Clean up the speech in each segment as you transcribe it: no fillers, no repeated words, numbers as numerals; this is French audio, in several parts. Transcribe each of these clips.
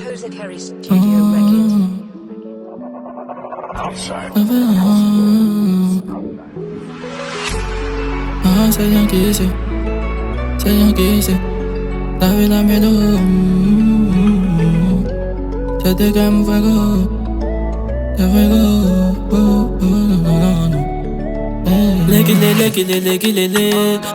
Kozakari Studio Records. C'est bien qui c'est, la vie la miedo. Je te calme fuego, te fuego. Légui,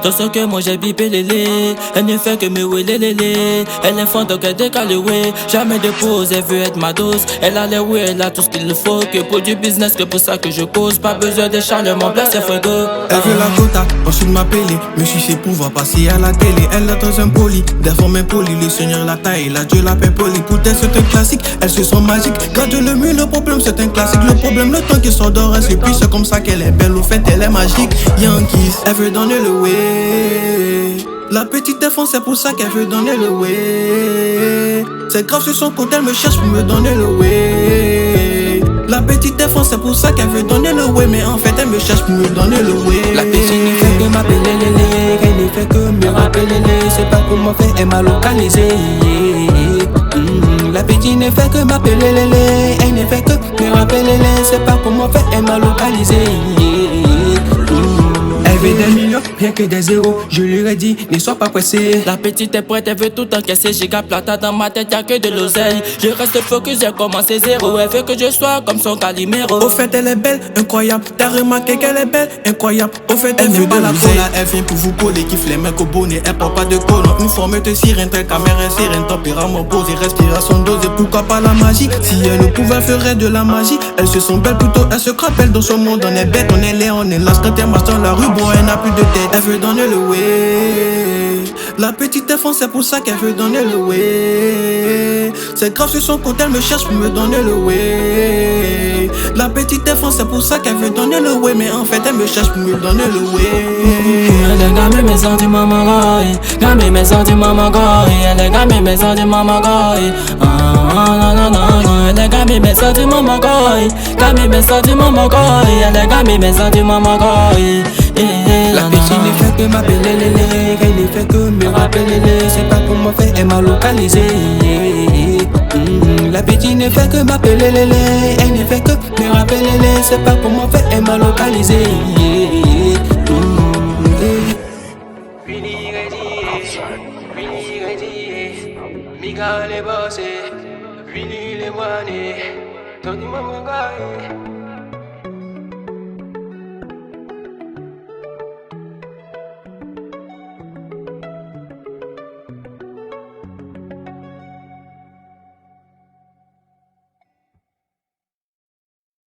dans son cœur moi j'ai bipé lélé. Elle ne fait que me ouéler lélé. Elle est fan donc elle décale ouais. Jamais de pause, elle veut être ma dose. Elle a les ouais, elle a tout ce qu'il faut. Que pour du business, que pour ça que je cause. Pas besoin de charlements, blesse c'est fuego. Elle veut la quota, ensuite m'appeler. Me sucer pour voir passer à la télé. Elle attend un poli, des formes impolies. Le seigneur la taille, la Dieu la paix poli. Pour elle c'est un classique, elle se sent magique. Quand Dieu le mue, le problème c'est un classique. Le problème, le temps qui sort d'or, c'est puis c'est comme ça qu'elle est belle. Au fait, elle est magique. Yankees, elle veut donner le way. La petite défense, c'est pour ça qu'elle veut donner le way. C'est grave sur son compte, elle me cherche pour me donner le way. La petite défense, c'est pour ça qu'elle veut donner le way. Mais en fait, elle me cherche pour me donner le way. La petite ne fait que m'appeler lélé. Elle ne fait que me rappeler lélé. C'est pas comment faire, elle m'a localisé. La petite ne fait que m'appeler lélé. Elle ne fait que me rappeler lélé. C'est pas comment faire, elle m'a localisé. Elle veut des millions, rien que des zéros. Je lui ai dit, ne sois pas pressé. La petite est prête, elle veut tout encaisser. J'ai plata dans ma tête, y'a que de l'oseille. Je reste focus, j'ai commencé zéro. Elle veut que je sois comme son Calimero. Au fait, elle est belle, incroyable. T'as remarqué qu'elle est belle, incroyable. Au fait, elle veut de la cola. Elle vient pour vous coller, kiffe les mecs au bonnet. Elle porte pas de colon. Une forme de sirène, telle caméra sirène. Tempérament posé, respiration dosée. Pourquoi pas la magie? Si elle ne pouvait faire de la magie, elle se sent belle plutôt. Elle se rappelle dans son monde. On est bête, on est laid, on est lâche. Quand elle marche dans la rue, bon, elle n'a plus de tête. Elle veut donner le way. La petite défense, c'est pour ça qu'elle veut donner le way. C'est grave sur son compte, elle me cherche pour me donner le way. La petite défense, c'est pour ça qu'elle veut donner le way. Mais en fait, elle me cherche pour me donner le way. Elle a gamé mes sentiments, maman. Gamé mes sentiments, maman. Elle a gamé mes sentiments, maman. Non. Elle a gamé mes sentiments, maman. Gamé mes sentiments, maman. Elle a gamé mes sentiments, maman. La petite ne fait que m'appeler lélé. Elle ne fait que me rappeler lélé. C'est pas comment faire, elle m'a localisé. La petite ne fait que m'appeler lélé. Elle ne fait que me rappeler lélé. C'est pas comment faire, elle m'a localisé. Vini ready, Mika les bossés, Vini les moines, Tony Mamangaï.